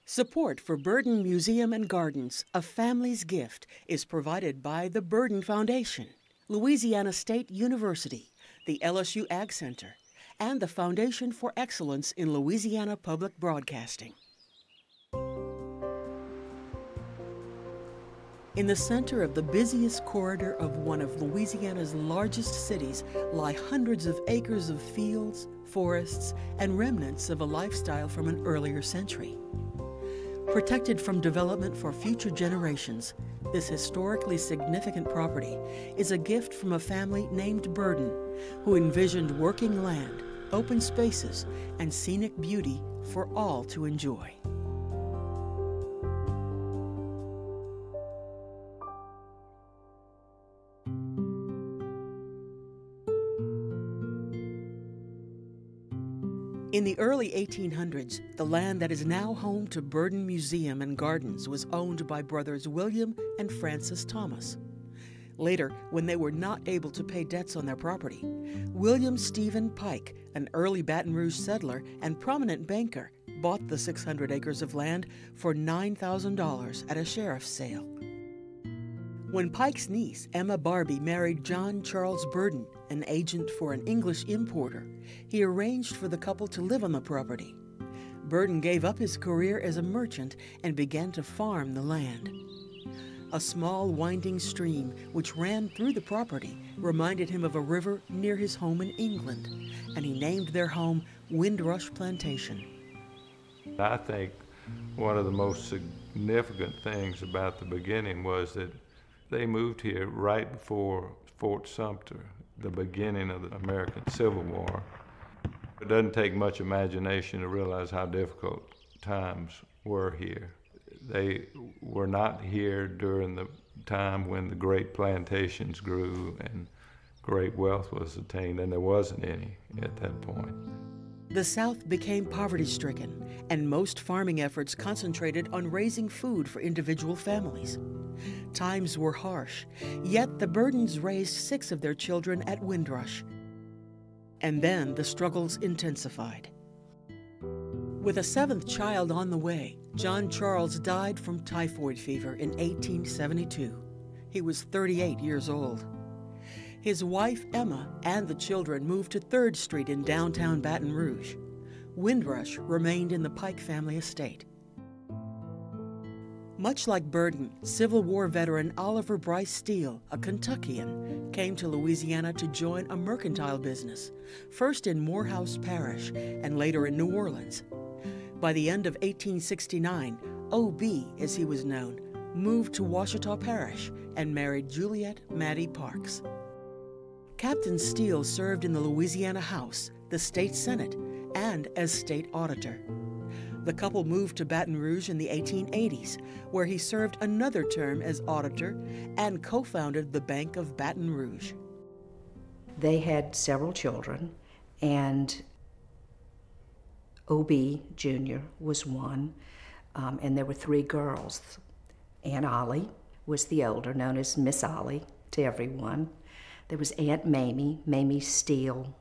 Support for Burden Museum and Gardens, A Family's Gift, is provided by the Burden Foundation, Louisiana State University, the Lsu Ag Center, and the Foundation for Excellence in Louisiana Public Broadcasting. In the center of the busiest corridor of one of Louisiana's largest cities lie hundreds of acres of fields, forests, and remnants of a lifestyle from an earlier century. Protected from development for future generations, this historically significant property is a gift from a family named Burden, who envisioned working land, open spaces, and scenic beauty for all to enjoy. In the early 1800s, the land that is now home to Burden Museum and Gardens was owned by brothers William and Francis Thomas. Later, when they were not able to pay debts on their property, William Stephen Pike, an early Baton Rouge settler and prominent banker, bought the 600 acres of land for $9,000 at a sheriff's sale. When Pike's niece, Emma Barbie, married John Charles Burden, an agent for an English importer, he arranged for the couple to live on the property. Burden gave up his career as a merchant and began to farm the land. A small winding stream which ran through the property reminded him of a river near his home in England, and he named their home Windrush Plantation. I think one of the most significant things about the beginning was that they moved here right before Fort Sumter, the beginning of the American Civil War. It doesn't take much imagination to realize how difficult times were here. They were not here during the time when the great plantations grew and great wealth was attained, and there wasn't any at that point. The South became poverty-stricken, and most farming efforts concentrated on raising food for individual families. Times were harsh, yet the Burdens raised 6 of their children at Windrush. And then the struggles intensified. With a 7th child on the way, John Charles died from typhoid fever in 1872. He was 38 years old. His wife, Emma, and the children moved to 3rd Street in downtown Baton Rouge. Windrush remained in the Pike family estate. Much like Burden, Civil War veteran Oliver Bryce Steele, a Kentuckian, came to Louisiana to join a mercantile business, first in Morehouse Parish and later in New Orleans. By the end of 1869, O.B., as he was known, moved to Ouachita Parish and married Juliet Maddie Parks. Captain Steele served in the Louisiana House, the state Senate, and as state auditor. The couple moved to Baton Rouge in the 1880s, where he served another term as auditor and co-founded the Bank of Baton Rouge. They had several children, and O.B. Jr. was one, and there were 3 girls. Aunt Ollie was the older, known as Miss Ollie to everyone. There was Aunt Mamie Steele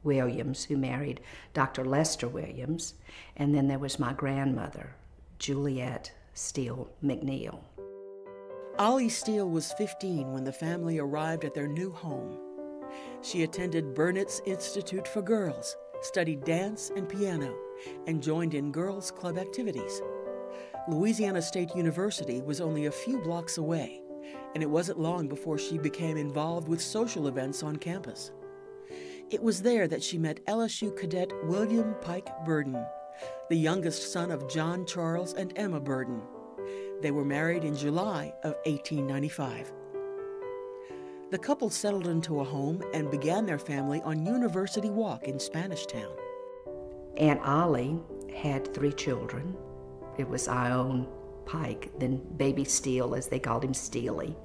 Williams, who married Dr. Lester Williams, and then there was my grandmother, Juliet Steele McNeil. Ollie Steele was 15 when the family arrived at their new home. She attended Burnett's Institute for Girls, studied dance and piano, and joined in girls' club activities. Louisiana State University was only a few blocks away, and it wasn't long before she became involved with social events on campus. It was there that she met LSU cadet William Pike Burden, the youngest son of John Charles and Emma Burden. They were married in July of 1895. The couple settled into a home and began their family on University Walk in Spanish Town. Aunt Ollie had 3 children. It was Ione Pike, then Baby Steele, as they called him, Steely.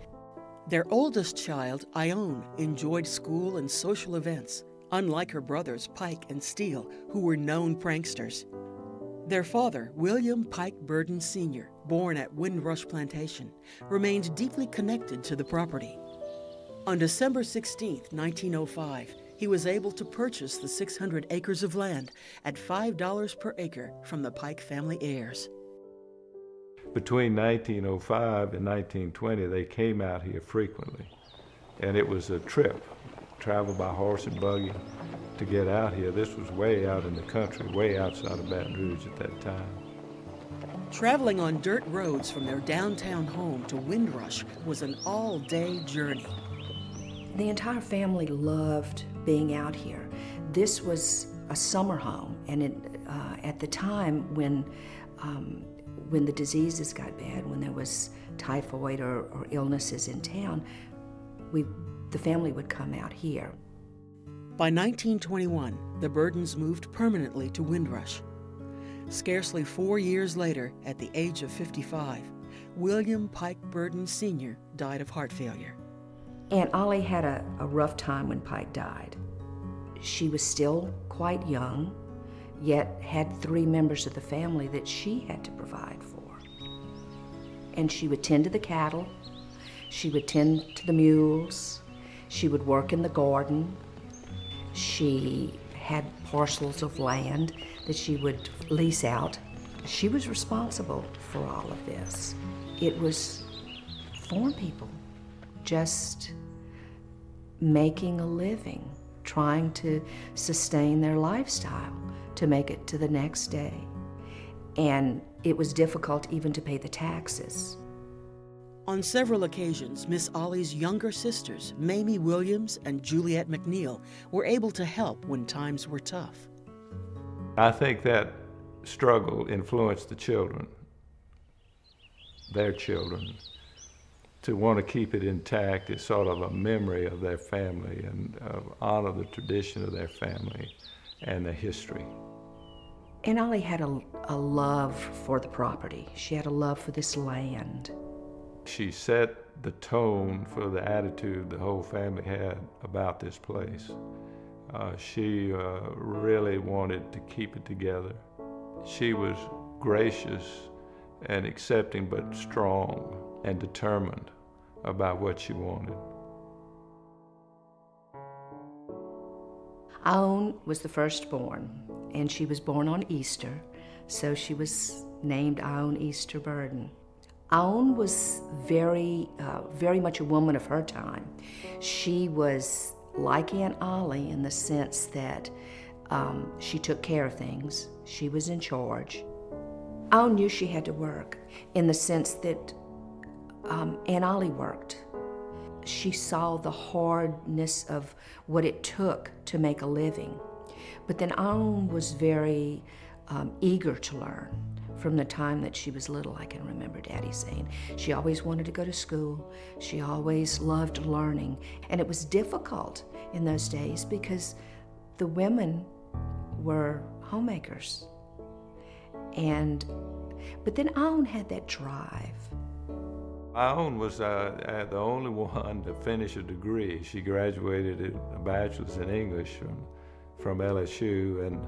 Their oldest child, Ione, enjoyed school and social events, unlike her brothers Pike and Steele, who were known pranksters. Their father, William Pike Burden Sr., born at Windrush Plantation, remained deeply connected to the property. On December 16, 1905, he was able to purchase the 600 acres of land at $5 per acre from the Pike family heirs. Between 1905 and 1920, they came out here frequently, and it was a trip, travel by horse and buggy to get out here. This was way out in the country, way outside of Baton Rouge at that time. Traveling on dirt roads from their downtown home to Windrush was an all-day journey. The entire family loved being out here. This was a summer home, and at the time when the diseases got bad, when there was typhoid or illnesses in town, the family would come out here. By 1921, the Burdens moved permanently to Windrush. Scarcely 4 years later, at the age of 55, William Pike Burden Sr. died of heart failure. Aunt Ollie had a rough time when Pike died. She was still quite young, yet had 3 members of the family that she had to provide for. And she would tend to the cattle, she would tend to the mules, she would work in the garden, she had parcels of land that she would lease out. She was responsible for all of this. It was farm people just making a living, trying to sustain their lifestyle to make it to the next day. And it was difficult even to pay the taxes. On several occasions, Miss Ollie's younger sisters, Mamie Williams and Juliet McNeil, were able to help when times were tough. I think that struggle influenced the children, their children, to want to keep it intact as sort of a memory of their family and honor the tradition of their family and the history. And Ollie had a love for the property. She had a love for this land. She set the tone for the attitude the whole family had about this place. She really wanted to keep it together. She was gracious and accepting, but strong and determined about what she wanted. Aoun was the firstborn, and she was born on Easter, so she was named Aoun Easter Burden. Aoun was very much a woman of her time. She was like Aunt Ollie in the sense that she took care of things. She was in charge. Aoun knew she had to work in the sense that Aunt Ollie worked. She saw the hardness of what it took to make a living. But then Aoun was very eager to learn. From the time that she was little, I can remember Daddy saying she always wanted to go to school. She always loved learning. And it was difficult in those days because the women were homemakers. But then Aoun had that drive. Aoun was the only one to finish a degree. She graduated with a bachelor's in English from LSU and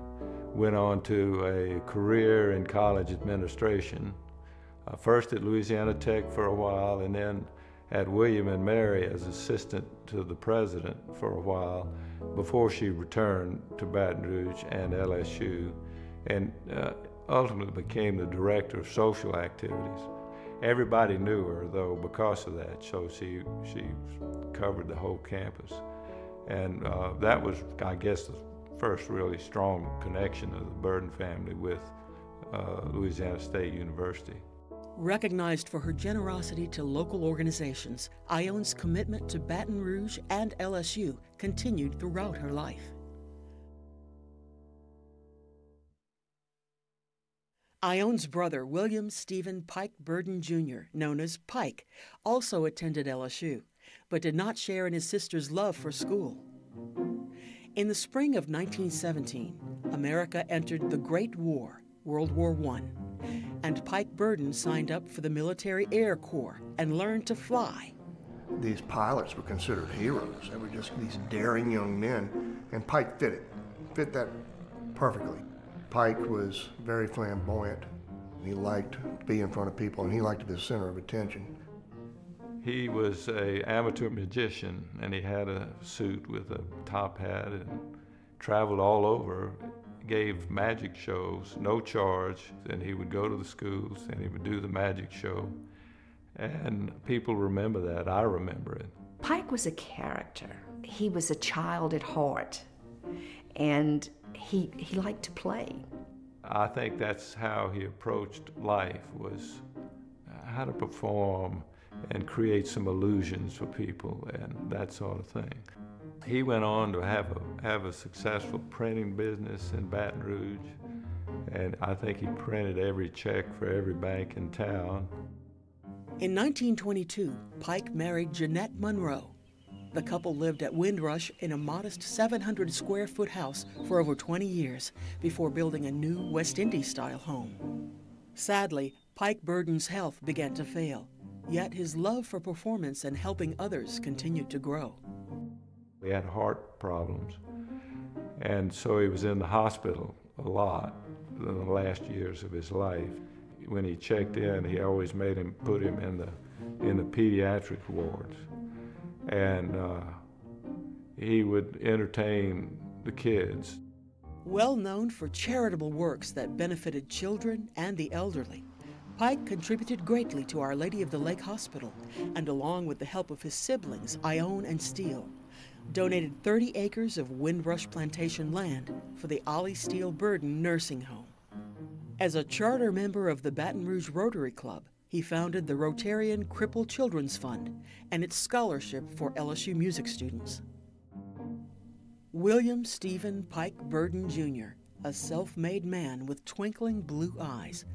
went on to a career in college administration, first at Louisiana Tech for a while, and then at William and Mary as assistant to the president for a while before she returned to Baton Rouge and LSU, and ultimately became the director of social activities. Everybody knew her, though, because of that, so she covered the whole campus. And that was, I guess, the first really strong connection of the Burden family with Louisiana State University. Recognized for her generosity to local organizations, Aoun's commitment to Baton Rouge and LSU continued throughout her life. Aoun's brother, William Stephen Pike Burden Jr., known as Pike, also attended LSU, but did not share in his sister's love for school. In the spring of 1917, America entered the Great War, World War I, and Pike Burden signed up for the Military Air Corps and learned to fly. These pilots were considered heroes. They were just these daring young men, and Pike fit that perfectly. Pike was very flamboyant. He liked to be in front of people, and he liked to be the center of attention. He was an amateur magician, and he had a suit with a top hat and traveled all over gave magic shows, no charge, and he would go to the schools and he would do the magic show. And people remember that. I remember it. Pike was a character. He was a child at heart, and he liked to play. I think that's how he approached life, was how to perform and create some illusions for people and that sort of thing. He went on to have a successful printing business in Baton Rouge, and I think he printed every check for every bank in town. In 1922, Pike married Jeanette Monroe. The couple lived at Windrush in a modest 700-square-foot house for over 20 years before building a new West Indies-style home. Sadly, Pike Burden's health began to fail, yet his love for performance and helping others continued to grow. He had heart problems, and so he was in the hospital a lot in the last years of his life. When he checked in, he always made him put him in the pediatric wards. And he would entertain the kids. Well known for charitable works that benefited children and the elderly, Pike contributed greatly to Our Lady of the Lake Hospital, and along with the help of his siblings, Ione and Steele, donated 30 acres of Windrush plantation land for the Ollie Steele Burden Nursing Home. As a charter member of the Baton Rouge Rotary Club, he founded the Rotarian Crippled Children's Fund and its scholarship for LSU music students. William Stephen Pike Burden, Jr., a self-made man with twinkling blue eyes,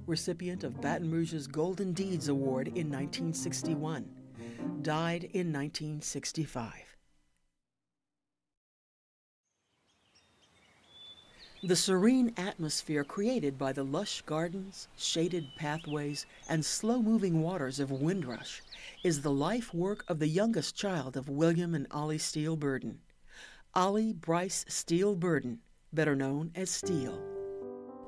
recipient of Baton Rouge's Golden Deeds Award in 1961, died in 1965. The serene atmosphere created by the lush gardens, shaded pathways, and slow-moving waters of Windrush is the life work of the youngest child of William and Ollie Steele Burden, Ollie Bryce Steele Burden, better known as Steele.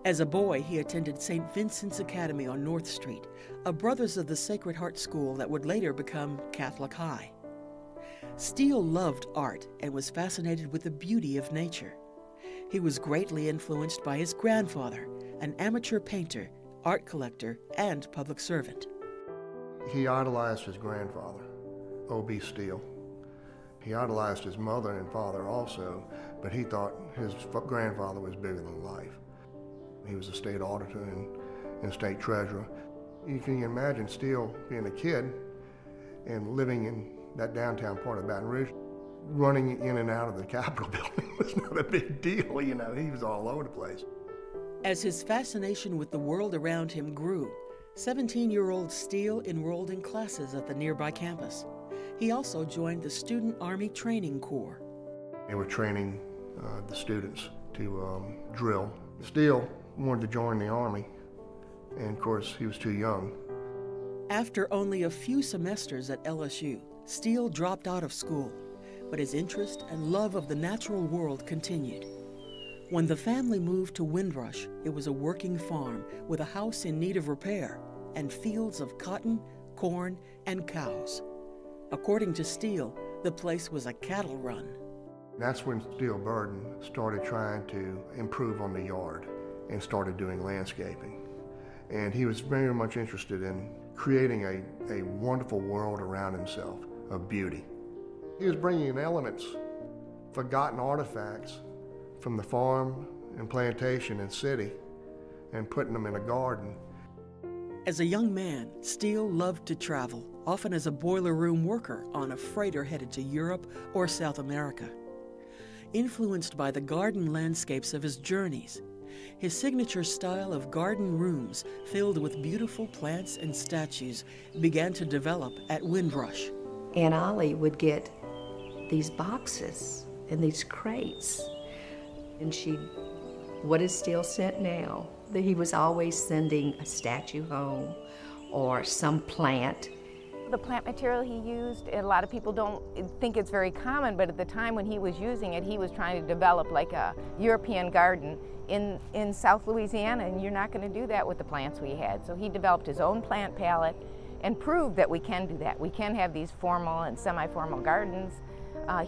As a boy, he attended St. Vincent's Academy on North Street, a Brothers of the Sacred Heart school that would later become Catholic High. Steele loved art and was fascinated with the beauty of nature. He was greatly influenced by his grandfather, an amateur painter, art collector, and public servant. He idolized his grandfather, O.B. Steele. He idolized his mother and father also, but he thought his grandfather was bigger than life. He was a state auditor and state treasurer. You can imagine Steele being a kid and living in that downtown part of Baton Rouge. Running in and out of the Capitol building was not a big deal, you know, he was all over the place. As his fascination with the world around him grew, 17-year-old Steele enrolled in classes at the nearby campus. He also joined the Student Army Training Corps. They were training the students to drill. Steele wanted to join the Army, and of course he was too young. After only a few semesters at LSU, Steele dropped out of school, but his interest and love of the natural world continued. When the family moved to Windrush, it was a working farm with a house in need of repair and fields of cotton, corn, and cows. According to Steele, the place was a cattle run. That's when Steele Burden started trying to improve on the yard and started doing landscaping. And he was very much interested in creating a wonderful world around himself of beauty. He was bringing in elements, forgotten artifacts from the farm and plantation and city and putting them in a garden. As a young man, Steele loved to travel, often as a boiler room worker on a freighter headed to Europe or South America. Influenced by the garden landscapes of his journeys, his signature style of garden rooms filled with beautiful plants and statues began to develop at Windrush. And Ollie would get these boxes and these crates, and what is Steele sent now? That he was always sending a statue home or some plant. The plant material he used, a lot of people don't think it's very common, but at the time when he was using it, he was trying to develop like a European garden in South Louisiana, and you're not going to do that with the plants we had. So he developed his own plant palette and proved that we can do that. We can have these formal and semi-formal gardens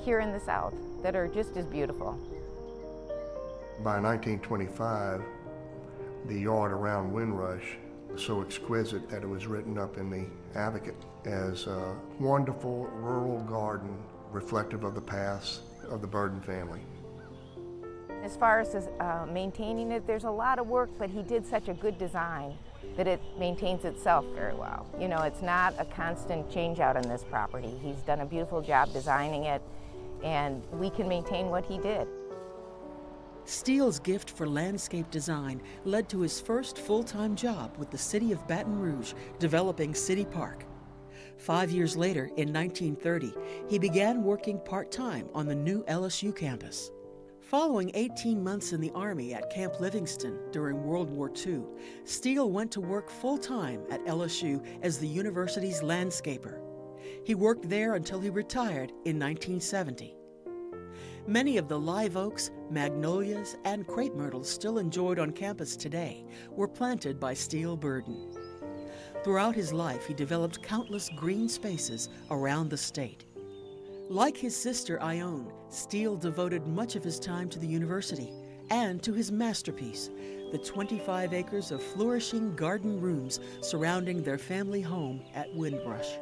here in the South that are just as beautiful. By 1925, the yard around Windrush was so exquisite that it was written up in the Advocate as a wonderful rural garden reflective of the past of the Burden family. As far as maintaining it, there's a lot of work, but he did such a good design that it maintains itself very well. You know, it's not a constant change out on this property. He's done a beautiful job designing it, and we can maintain what he did. Steele's gift for landscape design led to his first full-time job with the city of Baton Rouge, developing City Park. 5 years later, in 1930, he began working part-time on the new LSU campus. Following 18 months in the Army at Camp Livingston during World War II, Steele went to work full-time at LSU as the university's landscaper. He worked there until he retired in 1970. Many of the live oaks, magnolias, and crepe myrtles still enjoyed on campus today were planted by Steele Burden. Throughout his life, he developed countless green spaces around the state. Like his sister Ione, Steele devoted much of his time to the university and to his masterpiece, the 25 acres of flourishing garden rooms surrounding their family home at Windrush.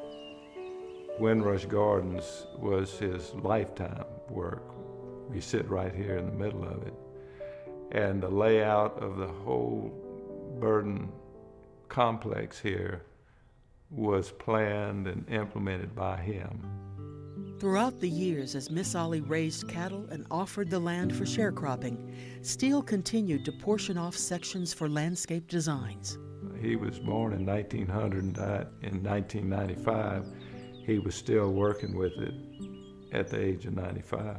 Windrush Gardens was his lifetime work. We sit right here in the middle of it. And the layout of the whole Burden complex here was planned and implemented by him. Throughout the years, as Miss Ollie raised cattle and offered the land for sharecropping, Steele continued to portion off sections for landscape designs. He was born in 1900 and died in 1995. He was still working with it at the age of 95.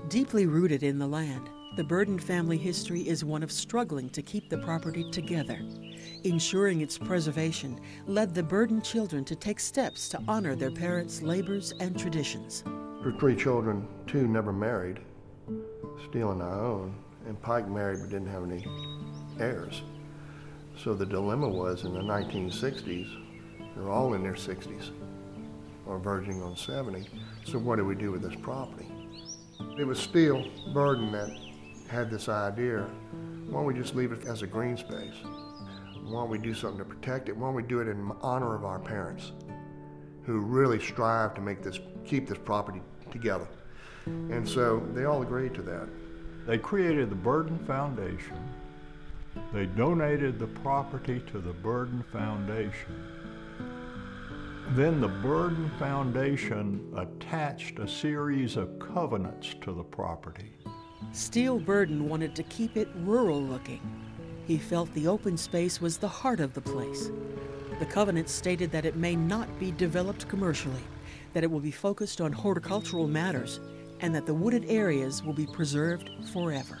Deeply rooted in the land, the Burden family history is one of struggling to keep the property together. Ensuring its preservation led the Burden children to take steps to honor their parents' labors and traditions. For 3 children, 2 never married, Steele and Ione, and Pike married but didn't have any heirs. So the dilemma was in the 1960s, they're all in their 60s or verging on 70, so what do we do with this property? It was Steele Burden that had this idea, why don't we just leave it as a green space? Why don't we do something to protect it? Why don't we do it in honor of our parents who really strive to keep this property together? And so they all agreed to that. They created the Burden Foundation. They donated the property to the Burden Foundation. Then the Burden Foundation attached a series of covenants to the property. Steele Burden wanted to keep it rural looking. He felt the open space was the heart of the place. The covenants stated that it may not be developed commercially, that it will be focused on horticultural matters, and that the wooded areas will be preserved forever.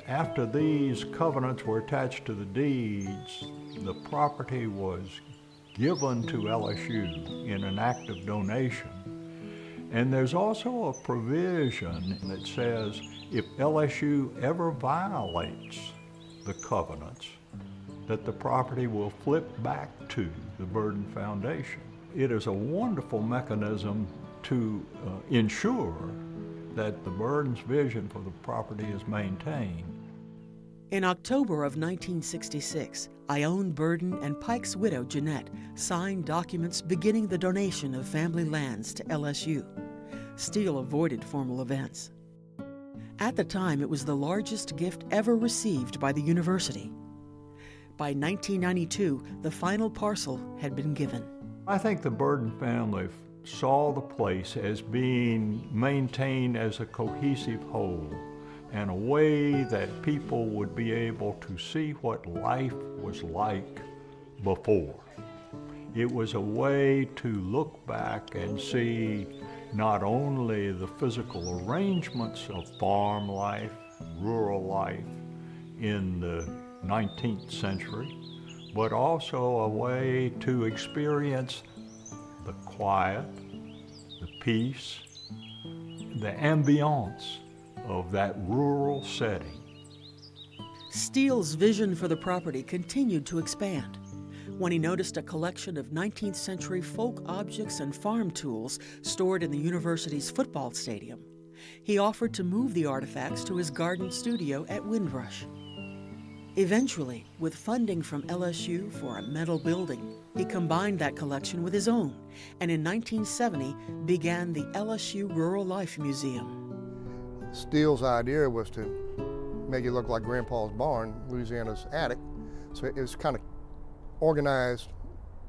After these covenants were attached to the deeds, the property was given to LSU in an act of donation. And there's also a provision that says if LSU ever violates the covenants, that the property will flip back to the Burden Foundation. It is a wonderful mechanism to ensure that the Burdens' vision for the property is maintained. In October of 1966, Ione Burden and Pike's widow, Jeanette, signed documents beginning the donation of family lands to LSU. Steele avoided formal events. At the time, it was the largest gift ever received by the university. By 1992, the final parcel had been given. I think the Burden family saw the place as being maintained as a cohesive whole, and a way that people would be able to see what life was like before. It was a way to look back and see not only the physical arrangements of farm life, rural life in the 19th century, but also a way to experience the quiet, the peace, the ambiance of that rural setting. Steele's vision for the property continued to expand. When he noticed a collection of 19th century folk objects and farm tools stored in the university's football stadium, he offered to move the artifacts to his garden studio at Windrush. Eventually, with funding from LSU for a metal building, he combined that collection with his own, and in 1970 began the LSU Rural Life Museum. Steele's idea was to make it look like Grandpa's barn, Louisiana's attic. So it was kind of organized,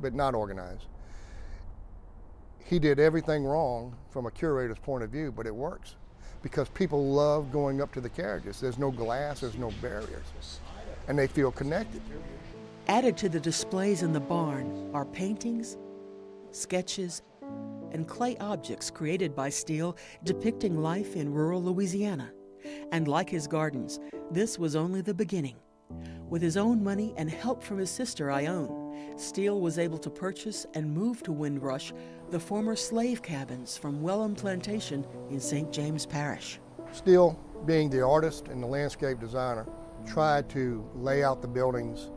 but not organized. He did everything wrong from a curator's point of view, but it works because people love going up to the carriages. There's no glass, there's no barriers, and they feel connected. Added to the displays in the barn are paintings, sketches, and clay objects created by Steele depicting life in rural Louisiana. And like his gardens, this was only the beginning. With his own money and help from his sister Ione, Steele was able to purchase and move to Windrush the former slave cabins from Wellham Plantation in St. James Parish. Steele, being the artist and the landscape designer, tried to lay out the buildings,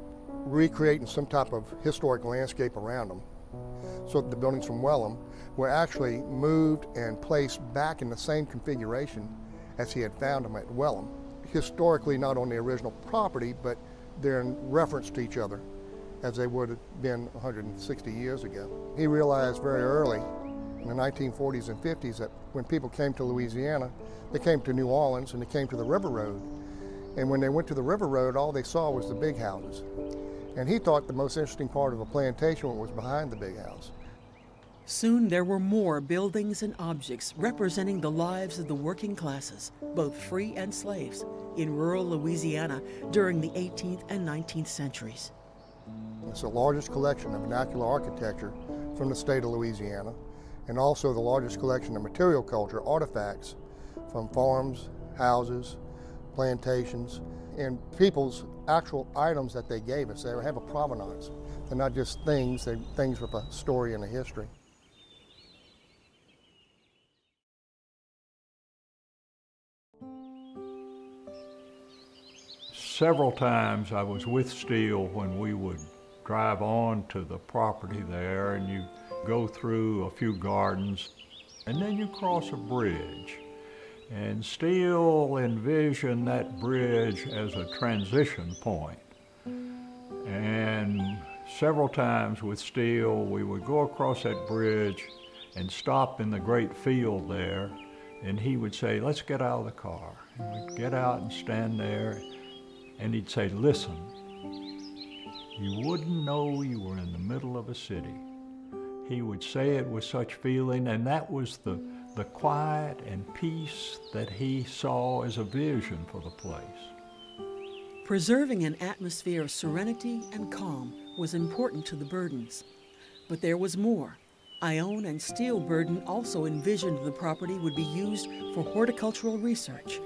recreating some type of historic landscape around them, so that the buildings from Wellham were actually moved and placed back in the same configuration as he had found them at Wellham. Historically, not on the original property, but they're in reference to each other as they would have been 160 years ago. He realized very early in the 1940s and 50s that when people came to Louisiana, they came to New Orleans and they came to the River Road. And when they went to the River Road, all they saw was the big houses. And he thought the most interesting part of a plantation was behind the big house. Soon there were more buildings and objects representing the lives of the working classes, both free and slaves, in rural Louisiana during the 18th and 19th centuries. It's the largest collection of vernacular architecture from the state of Louisiana, and also the largest collection of material culture artifacts from farms, houses, plantations, and people's actual items that they gave us. They have a provenance. They're not just things, they're things with a story and a history. Several times I was with Steele when we would drive on to the property there, and you go through a few gardens, and then you cross a bridge. And Steele envisioned that bridge as a transition point. And several times with Steele, we would go across that bridge and stop in the great field there, and he would say, "Let's get out of the car." And we'd get out and stand there, and he'd say, "Listen, you wouldn't know you were in the middle of a city." He would say it with such feeling, and that was the quiet and peace that he saw as a vision for the place. Preserving an atmosphere of serenity and calm was important to the Burdens. But there was more. Ione and Steele Burden also envisioned the property would be used for horticultural research,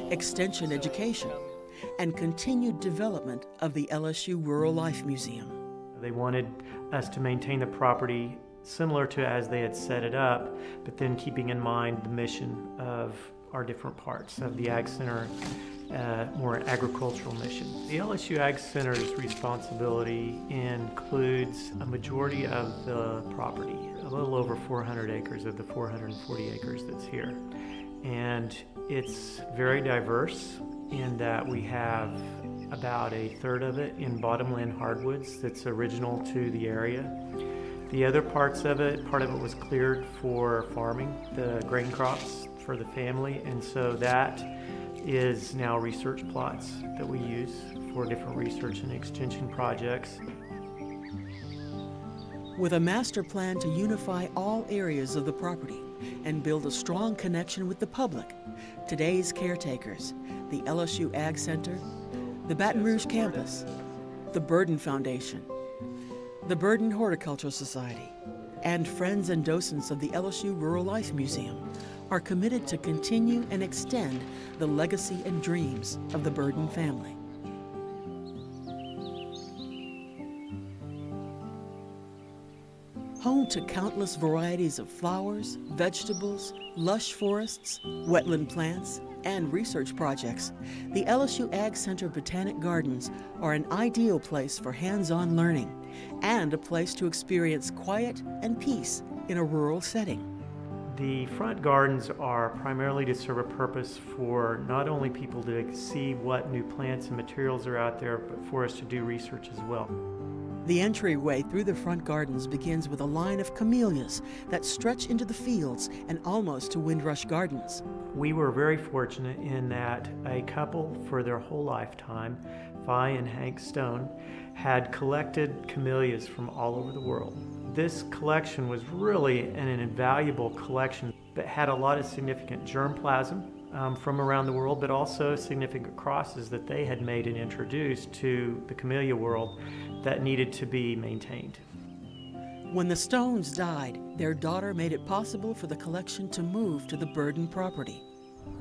extension education, and continued development of the LSU Rural Life Museum. They wanted us to maintain the property similar to as they had set it up, but then keeping in mind the mission of our different parts of the Ag Center, more agricultural mission. The LSU Ag Center's responsibility includes a majority of the property, little over 400 acres of the 440 acres that's here. And it's very diverse in that we have about a third of it in bottomland hardwoods that's original to the area. The other parts of it, part of it was cleared for farming, the grain crops for the family, and so that is now research plots that we use for different research and extension projects. With a master plan to unify all areas of the property and build a strong connection with the public, today's caretakers, the Lsu Ag Center, the Baton Rouge campus, the Burden Foundation, the Burden Horticultural Society, and friends and docents of the LSU Rural Life Museum are committed to continue and extend the legacy and dreams of the Burden family. Home to countless varieties of flowers, vegetables, lush forests, wetland plants, and research projects, the LSU Ag Center Botanic Gardens are an ideal place for hands-on learning and a place to experience quiet and peace in a rural setting. The front gardens are primarily to serve a purpose for not only people to see what new plants and materials are out there, but for us to do research as well. The entryway through the front gardens begins with a line of camellias that stretch into the fields and almost to Windrush Gardens. We were very fortunate in that a couple for their whole lifetime, Vi and Hank Stone, had collected camellias from all over the world. This collection was really an invaluable collection that had a lot of significant germplasm from around the world, but also significant crosses that they had made and introduced to the camellia world that needed to be maintained. When the Stones died, their daughter made it possible for the collection to move to the Burden property.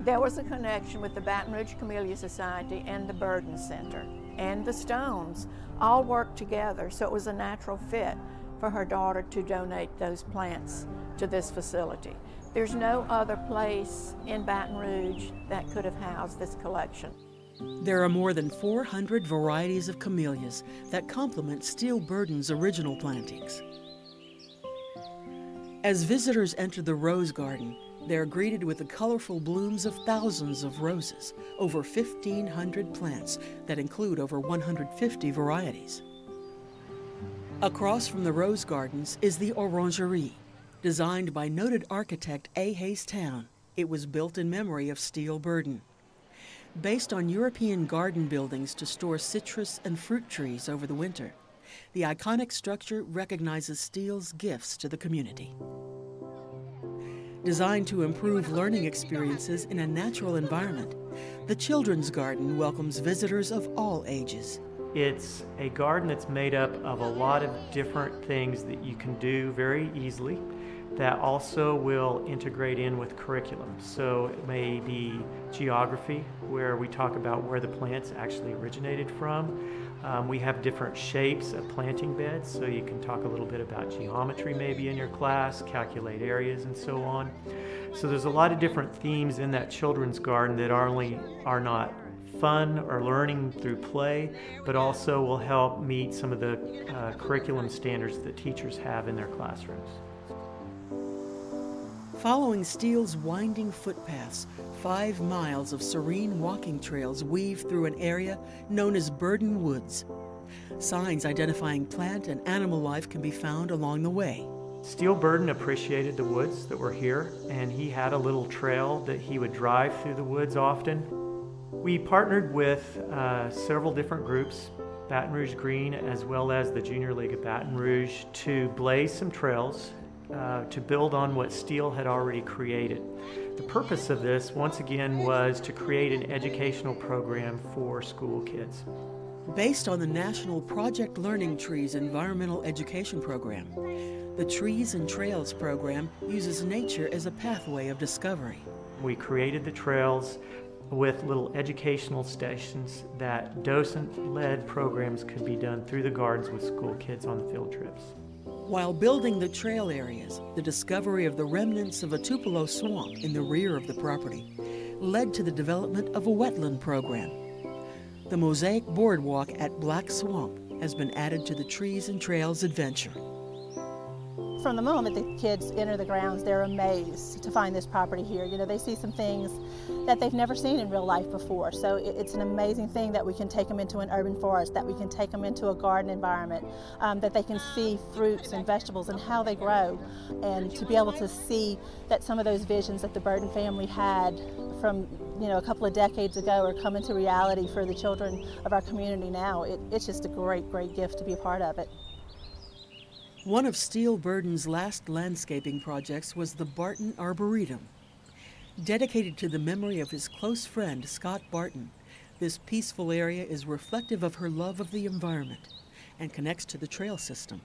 There was a connection with the Baton Rouge Camellia Society and the Barton Center, and the Stones all worked together, so it was a natural fit for her daughter to donate those plants to this facility. There's no other place in Baton Rouge that could have housed this collection. There are more than 400 varieties of camellias that complement Steele Burden's original plantings. As visitors enter the rose garden, they are greeted with the colorful blooms of thousands of roses, over 1,500 plants that include over 150 varieties. Across from the rose gardens is the Orangery. Designed by noted architect A. Hayes Town, it was built in memory of Steele Burden. Based on European garden buildings to store citrus and fruit trees over the winter, the iconic structure recognizes Steele's gifts to the community. Designed to improve learning experiences in a natural environment, the Children's Garden welcomes visitors of all ages. It's a garden that's made up of a lot of different things that you can do very easily that also will integrate in with curriculum. So it may be geography, where we talk about where the plants actually originated from. We have different shapes of planting beds, so you can talk a little bit about geometry maybe in your class, calculate areas and so on. So there's a lot of different themes in that children's garden that are not fun or learning through play, but also will help meet some of the curriculum standards that teachers have in their classrooms. Following Steele's winding footpaths, 5 miles of serene walking trails weave through an area known as Burden Woods. Signs identifying plant and animal life can be found along the way. Steele Burden appreciated the woods that were here, and he had a little trail that he would drive through the woods often. We partnered with several different groups, Baton Rouge Green as well as the Junior League of Baton Rouge, to blaze some trails to build on what Steele had already created. The purpose of this, once again, was to create an educational program for school kids. Based on the National Project Learning Trees Environmental Education Program, the Trees and Trails program uses nature as a pathway of discovery. We created the trails with little educational stations that docent-led programs could be done through the gardens with school kids on field trips. While building the trail areas, the discovery of the remnants of a Tupelo swamp in the rear of the property led to the development of a wetland program. The mosaic boardwalk at Black Swamp has been added to the Trees and Trails adventure. From from the moment the kids enter the grounds, they're amazed to find this property here. You know, they see some things that they've never seen in real life before. So it's an amazing thing that we can take them into an urban forest, that we can take them into a garden environment, that they can see fruits and vegetables and how they grow, and to be able to see that some of those visions that the Barton family had from, you know, a couple of decades ago are coming to reality for the children of our community now. It's just a great, great gift to be a part of it. One of Steele Burden's last landscaping projects was the Barton Arboretum. Dedicated to the memory of his close friend, Scott Barton, this peaceful area is reflective of her love of the environment and connects to the trail system.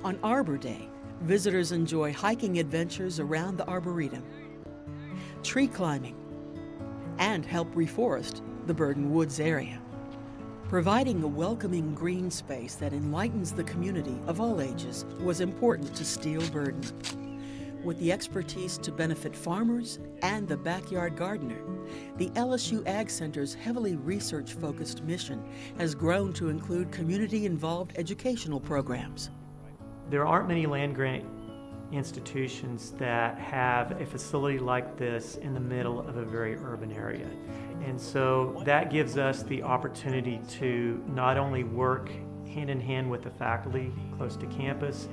On Arbor Day, visitors enjoy hiking adventures around the Arboretum, tree climbing, and help reforest the Burden Woods area. Providing a welcoming green space that enlightens the community of all ages was important to Steele Burden. With the expertise to benefit farmers and the backyard gardener, the Lsu Ag Center's heavily research-focused mission has grown to include community-involved educational programs. There aren't many land-grant institutions that have a facility like this in the middle of a very urban area. And so that gives us the opportunity to not only work hand in hand with the faculty close to campus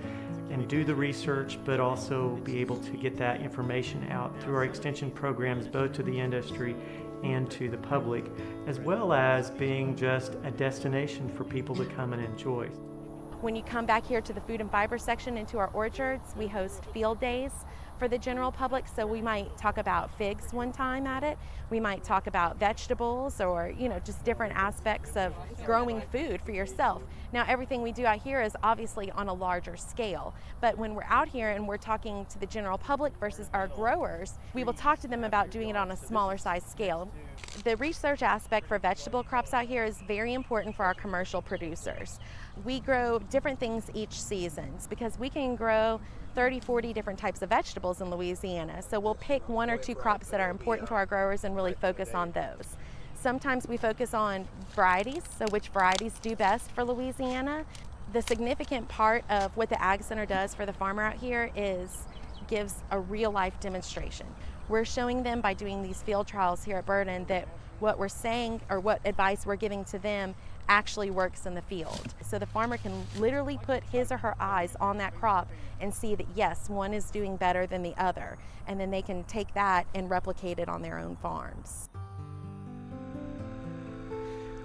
and do the research, but also be able to get that information out through our extension programs, both to the industry and to the public, as well as being just a destination for people to come and enjoy. When you come back here to the food and fiber section into our orchards, we host field days for the general public. So we might talk about figs one time at it. We might talk about vegetables, or, you know, just different aspects of growing food for yourself. Now, everything we do out here is obviously on a larger scale, but when we're out here and we're talking to the general public versus our growers, we will talk to them about doing it on a smaller size scale. The research aspect for vegetable crops out here is very important for our commercial producers. We grow different things each season because we can grow 30, 40 different types of vegetables in Louisiana. So we'll pick one or two crops that are important to our growers and really focus on those. Sometimes we focus on varieties, so which varieties do best for Louisiana. The significant part of what the Ag Center does for the farmer out here is gives a real life demonstration. We're showing them by doing these field trials here at Barton that what we're saying or what advice we're giving to them actually works in the field. So the farmer can literally put his or her eyes on that crop and see that yes, one is doing better than the other, and then they can take that and replicate it on their own farms.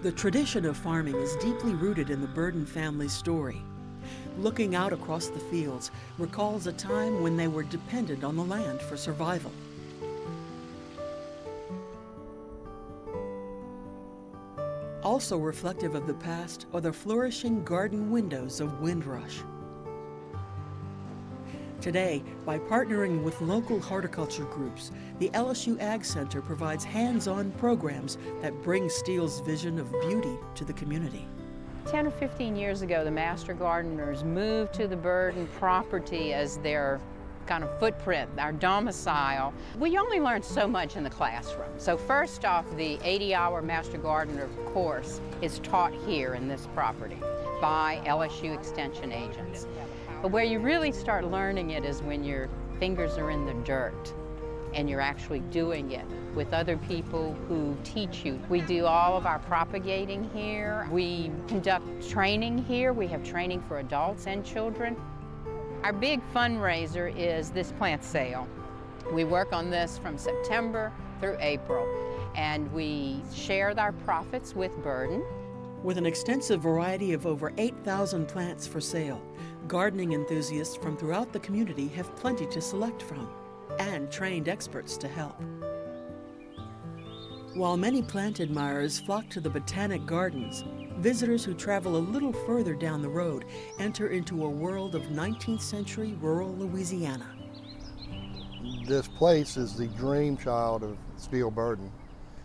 The tradition of farming is deeply rooted in the Barton family's story. Looking out across the fields recalls a time when they were dependent on the land for survival. Also reflective of the past are the flourishing garden windows of Windrush. Today, by partnering with local horticulture groups, the Lsu Ag Center provides hands-on programs that bring Steele's vision of beauty to the community. 10 or 15 years ago, the master gardeners moved to the Barton property as their kind of footprint, our domicile. We only learned so much in the classroom. So first off, the 80-hour master gardener course is taught here in this property by LSU extension agents. But where you really start learning it is when your fingers are in the dirt and you're actually doing it with other people who teach you. We do all of our propagating here. We conduct training here. We have training for adults and children. Our big fundraiser is this plant sale. We work on this from September through April, and we share our profits with Barton. With an extensive variety of over 8,000 plants for sale, gardening enthusiasts from throughout the community have plenty to select from, and trained experts to help. While many plant admirers flock to the Botanic Gardens, visitors who travel a little further down the road enter into a world of 19th century rural Louisiana. This place is the dream child of Steele Barton.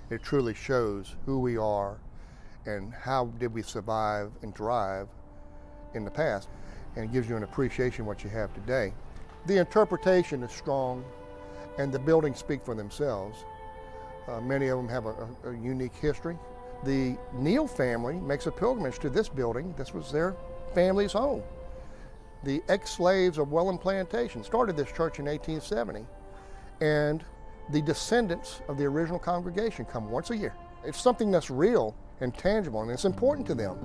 It truly shows who we are and how did we survive and thrive in the past, and it gives you an appreciation of what you have today. The interpretation is strong and the buildings speak for themselves. Many of them have a unique history. The Neal family makes a pilgrimage to this building. This was their family's home. The ex-slaves of Welland Plantation started this church in 1870, and the descendants of the original congregation come once a year. It's something that's real and tangible, and it's important to them.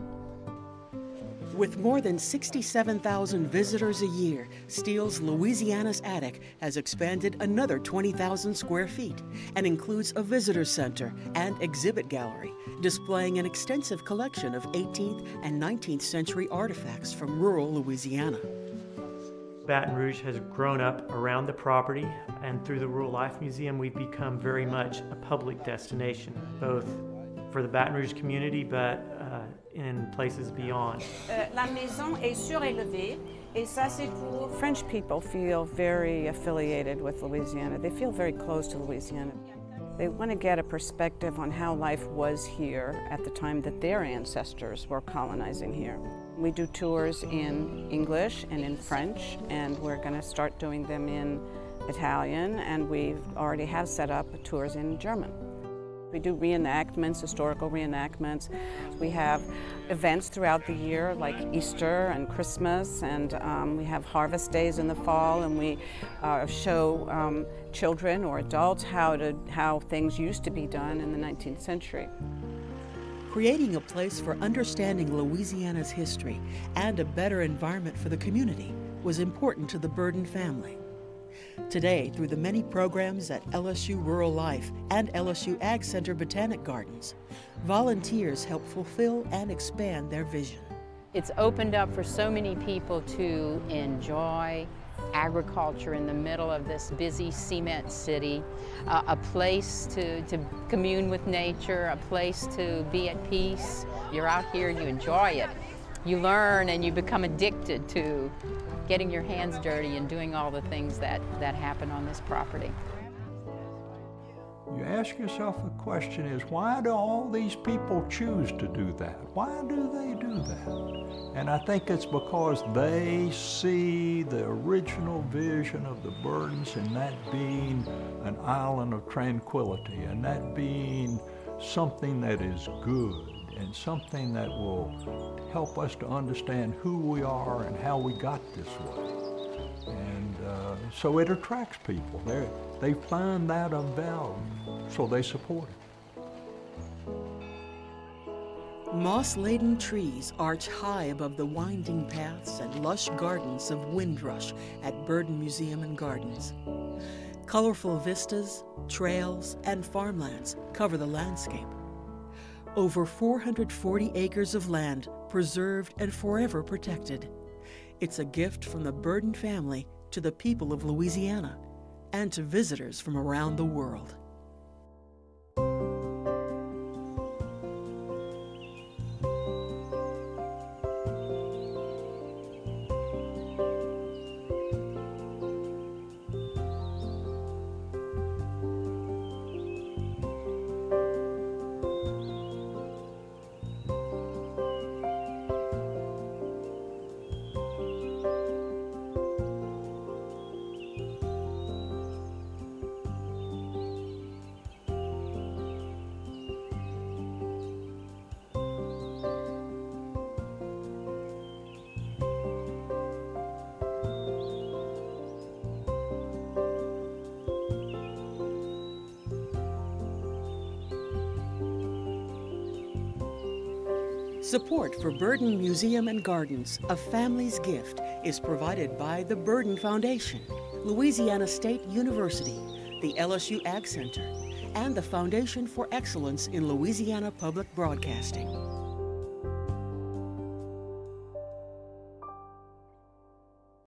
With more than 67,000 visitors a year, Steele's Louisiana's Attic has expanded another 20,000 square feet and includes a visitor center and exhibit gallery, displaying an extensive collection of 18th and 19th century artifacts from rural Louisiana. Baton Rouge has grown up around the property, and through the Rural Life Museum, we've become very much a public destination, both for the Baton Rouge community, but in places beyond. La maison est surélevée, et ça c'est pour... French people feel very affiliated with Louisiana. They feel very close to Louisiana. They want to get a perspective on how life was here at the time that their ancestors were colonizing here. We do tours in English and in French, and we're going to start doing them in Italian, and we already have set up tours in German. We do reenactments, historical reenactments. We have events throughout the year like Easter and Christmas, and we have harvest days in the fall, and we show children or adults how things used to be done in the 19th century. Creating a place for understanding Louisiana's history and a better environment for the community was important to the Burden family. Today, through the many programs at LSU Rural Life and LSU Ag Center Botanic Gardens, volunteers help fulfill and expand their vision. It's opened up for so many people to enjoy agriculture in the middle of this busy cement city, a place to commune with nature, a place to be at peace. You're out here, you enjoy it. You learn and you become addicted to getting your hands dirty and doing all the things that happen on this property. You ask yourself the question is, why do all these people choose to do that? Why do they do that? And I think it's because they see the original vision of the Burdens and that being an island of tranquility and that being something that is good and something that will help us to understand who we are and how we got this way. And so it attracts people. They find that of value, so they support it. Moss-laden trees arch high above the winding paths and lush gardens of windrush at Burden Museum and Gardens. Colorful vistas, trails, and farmlands cover the landscape. Over 440 acres of land preserved and forever protected. It's a gift from the Burden family to the people of Louisiana and to visitors from around the world. Support for Burden Museum and Gardens, A Family's Gift, is provided by the Burden Foundation, Louisiana State University, the LSU Ag Center, and the Foundation for Excellence in Louisiana Public Broadcasting.